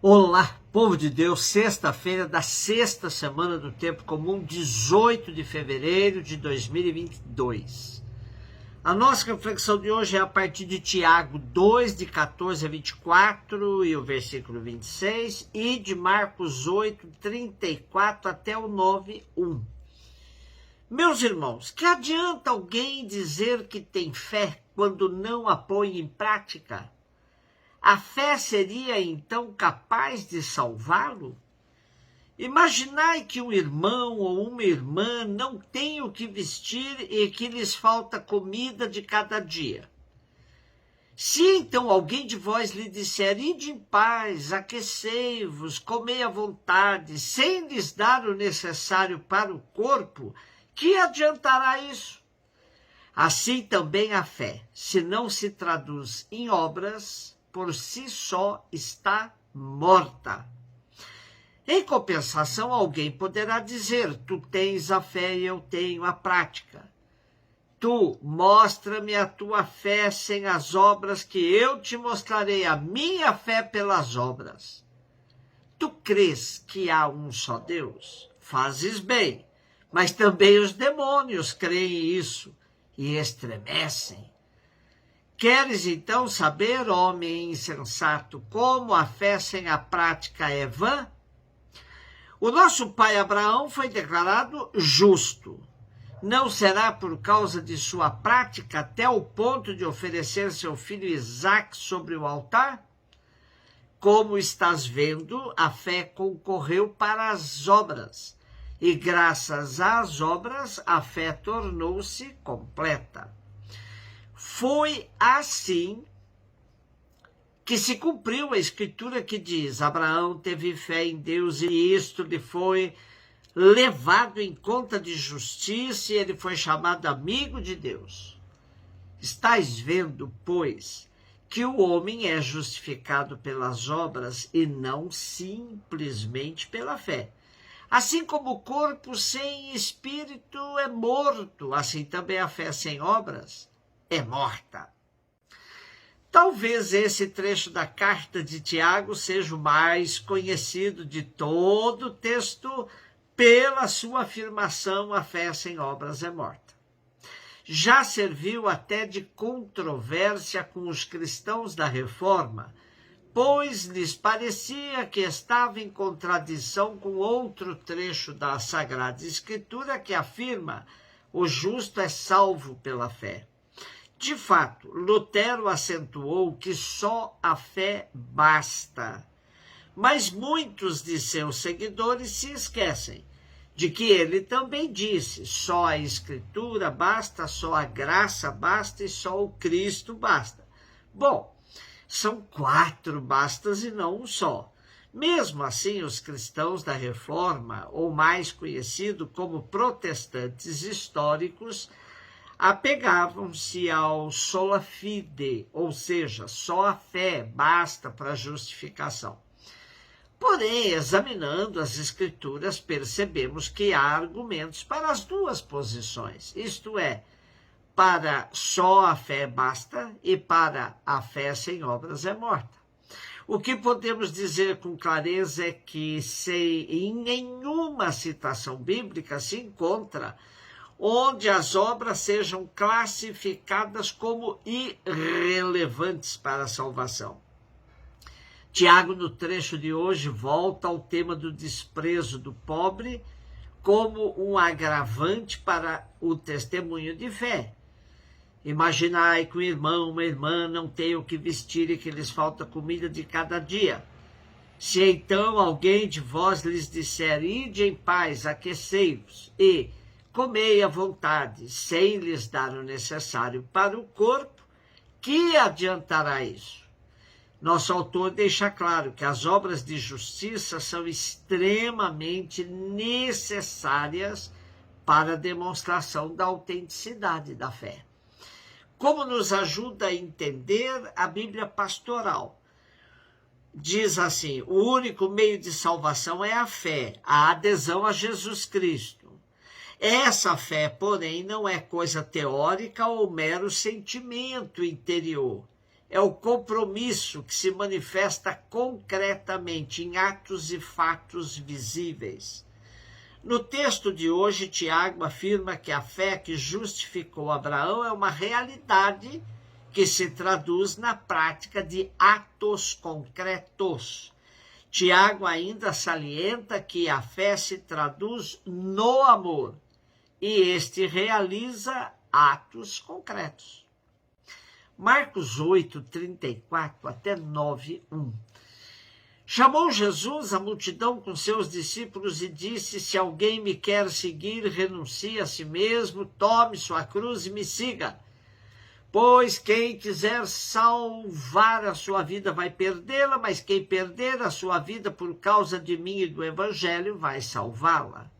Olá, povo de Deus, sexta-feira da sexta semana do Tempo Comum, 18 de fevereiro de 2022. A nossa reflexão de hoje é a partir de Tiago 2, de 14 a 24 e o versículo 26, e de Marcos 8, 34 até o 9, 1. Meus irmãos, que adianta alguém dizer que tem fé quando não a põe em prática? A fé seria então capaz de salvá-lo? Imaginai que um irmão ou uma irmã não tem o que vestir e que lhes falta comida de cada dia. Se então alguém de vós lhe disser, ide em paz, aquecei-vos, comei à vontade, sem lhes dar o necessário para o corpo, que adiantará isso? Assim também a fé, se não se traduz em obras, por si só está morta. Em compensação, alguém poderá dizer, tu tens a fé e eu tenho a prática. Tu, mostra-me a tua fé sem as obras, que eu te mostrarei a minha fé pelas obras. Tu crês que há um só Deus? Fazes bem, mas também os demônios creem isso e estremecem. Queres então saber, homem insensato, como a fé sem a prática é vã? O nosso pai Abraão foi declarado justo. Não será por causa de sua prática até o ponto de oferecer seu filho Isaque sobre o altar? Como estás vendo, a fé concorreu para as obras, e graças às obras a fé tornou-se completa. Foi assim que se cumpriu a escritura que diz, Abraão teve fé em Deus e isto lhe foi levado em conta de justiça e ele foi chamado amigo de Deus. Estais vendo, pois, que o homem é justificado pelas obras e não simplesmente pela fé. Assim como o corpo sem espírito é morto, assim também a fé sem obras é morta. Talvez esse trecho da carta de Tiago seja o mais conhecido de todo o texto pela sua afirmação, a fé sem obras é morta. Já serviu até de controvérsia com os cristãos da Reforma, pois lhes parecia que estava em contradição com outro trecho da Sagrada Escritura que afirma o justo é salvo pela fé. De fato, Lutero acentuou que só a fé basta, mas muitos de seus seguidores se esquecem de que ele também disse, só a Escritura basta, só a graça basta e só o Cristo basta. Bom, são 4 bastas e não um só. Mesmo assim, os cristãos da Reforma, ou mais conhecido como protestantes históricos, apegavam-se ao sola fide, ou seja, só a fé basta para a justificação. Porém, examinando as Escrituras, percebemos que há argumentos para as duas posições, isto é, para só a fé basta e para a fé sem obras é morta. O que podemos dizer com clareza é que em nenhuma citação bíblica se encontra onde as obras sejam classificadas como irrelevantes para a salvação. Tiago, no trecho de hoje, volta ao tema do desprezo do pobre como um agravante para o testemunho de fé. Imaginai que um irmão, uma irmã não tenham o que vestir e que lhes falta comida de cada dia. Se então alguém de vós lhes disser, ide em paz, aquecei-vos e comei à vontade, sem lhes dar o necessário para o corpo, que adiantará isso? Nosso autor deixa claro que as obras de justiça são extremamente necessárias para a demonstração da autenticidade da fé. Como nos ajuda a entender a Bíblia pastoral? Diz assim, o único meio de salvação é a fé, a adesão a Jesus Cristo. Essa fé, porém, não é coisa teórica ou mero sentimento interior. é o compromisso que se manifesta concretamente em atos e fatos visíveis. No texto de hoje, Tiago afirma que a fé que justificou Abraão é uma realidade que se traduz na prática de atos concretos. Tiago ainda salienta que a fé se traduz no amor, e este realiza atos concretos. Marcos 8, 34 até 9, 1. Chamou Jesus a multidão com seus discípulos e disse: se alguém me quer seguir, renuncie a si mesmo, tome sua cruz e me siga. Pois quem quiser salvar a sua vida vai perdê-la, mas quem perder a sua vida por causa de mim e do Evangelho vai salvá-la.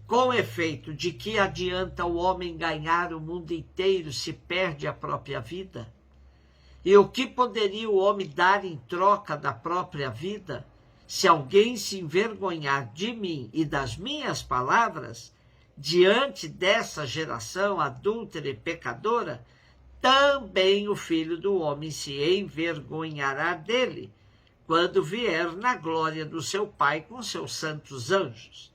Com efeito, de que adianta o homem ganhar o mundo inteiro se perde a própria vida? E o que poderia o homem dar em troca da própria vida? Se alguém se envergonhar de mim e das minhas palavras, diante dessa geração adúltera e pecadora, também o Filho do Homem se envergonhará dele, quando vier na glória do seu Pai com seus santos anjos.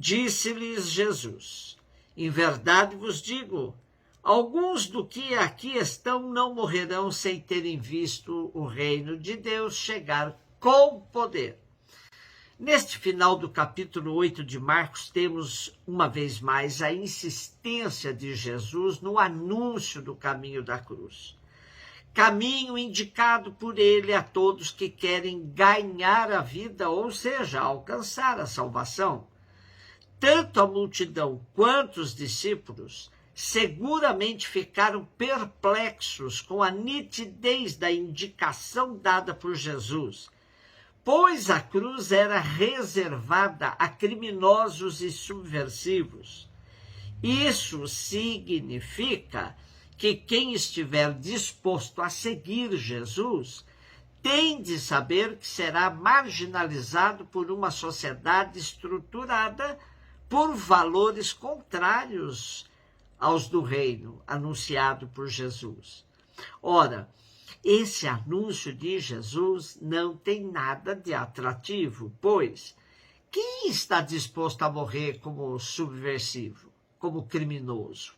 Disse-lhes Jesus: em verdade vos digo, alguns do que aqui estão não morrerão sem terem visto o reino de Deus chegar com poder. Neste final do capítulo 8 de Marcos, temos, uma vez mais, a insistência de Jesus no anúncio do caminho da cruz. Caminho indicado por ele a todos que querem ganhar a vida, ou seja, alcançar a salvação. Tanto a multidão quanto os discípulos seguramente ficaram perplexos com a nitidez da indicação dada por Jesus, pois a cruz era reservada a criminosos e subversivos. Isso significa que quem estiver disposto a seguir Jesus tem de saber que será marginalizado por uma sociedade estruturada por valores contrários aos do reino anunciado por Jesus. Ora, esse anúncio de Jesus não tem nada de atrativo, pois quem está disposto a morrer como subversivo, como criminoso?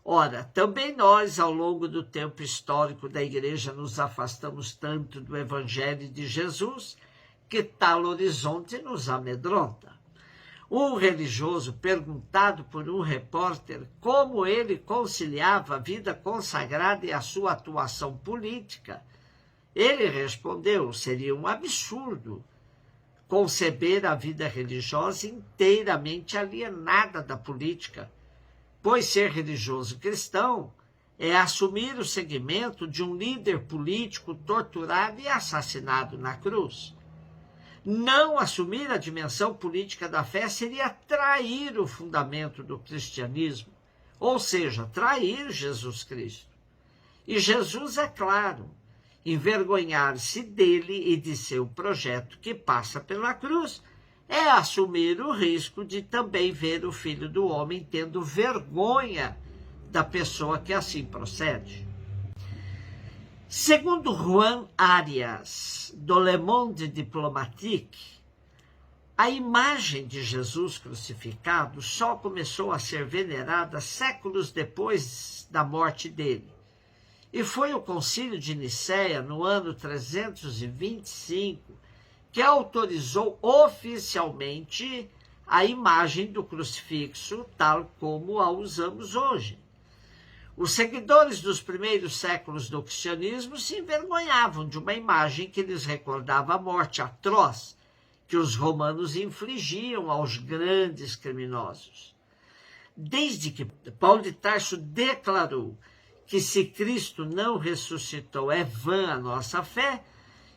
Ora, também nós, ao longo do tempo histórico da igreja, nos afastamos tanto do Evangelho de Jesus que tal horizonte nos amedronta. Um religioso, perguntado por um repórter como ele conciliava a vida consagrada e a sua atuação política, ele respondeu: seria um absurdo conceber a vida religiosa inteiramente alienada da política, pois ser religioso cristão é assumir o seguimento de um líder político torturado e assassinado na cruz. Não assumir a dimensão política da fé seria trair o fundamento do cristianismo, ou seja, trair Jesus Cristo. E Jesus, é claro, envergonhar-se dele e de seu projeto que passa pela cruz é assumir o risco de também ver o Filho do Homem tendo vergonha da pessoa que assim procede. Segundo Juan Arias, do Le Monde Diplomatique, a imagem de Jesus crucificado só começou a ser venerada séculos depois da morte dele. E foi o Concílio de Nicéia, no ano 325, que autorizou oficialmente a imagem do crucifixo tal como a usamos hoje. Os seguidores dos primeiros séculos do cristianismo se envergonhavam de uma imagem que lhes recordava a morte atroz que os romanos infligiam aos grandes criminosos. Desde que Paulo de Tarso declarou que se Cristo não ressuscitou é vã a nossa fé,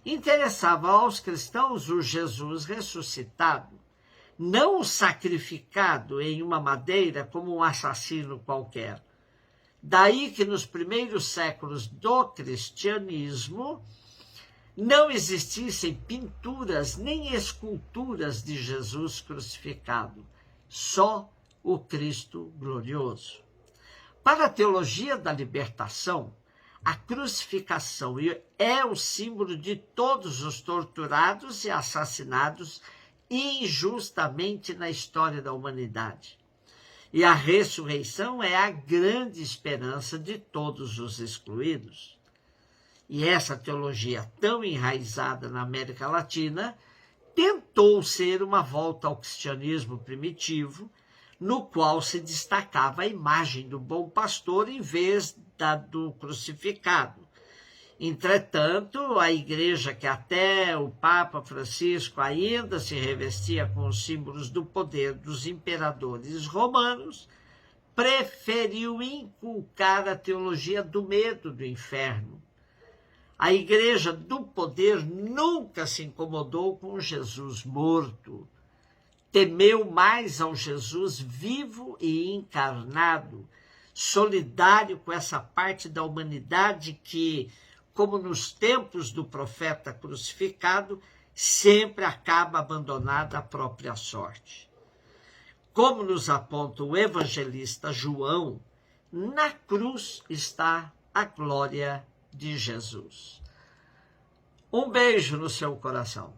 interessava aos cristãos o Jesus ressuscitado, não o sacrificado em uma madeira como um assassino qualquer. Daí que nos primeiros séculos do cristianismo não existissem pinturas nem esculturas de Jesus crucificado, só o Cristo glorioso. Para a teologia da libertação, A crucificação é o símbolo de todos os torturados e assassinados injustamente na história da humanidade. E a ressurreição é a grande esperança de todos os excluídos. E essa teologia tão enraizada na América Latina tentou ser uma volta ao cristianismo primitivo, no qual se destacava a imagem do bom pastor em vez da do crucificado. Entretanto, a igreja, que até o Papa Francisco ainda se revestia com os símbolos do poder dos imperadores romanos, preferiu inculcar a teologia do medo do inferno. A igreja do poder nunca se incomodou com Jesus morto. Temeu mais ao Jesus vivo e encarnado, solidário com essa parte da humanidade que, como nos tempos do profeta crucificado, sempre acaba abandonada à própria sorte. Como nos aponta o evangelista João, na cruz está a glória de Jesus. Um beijo no seu coração.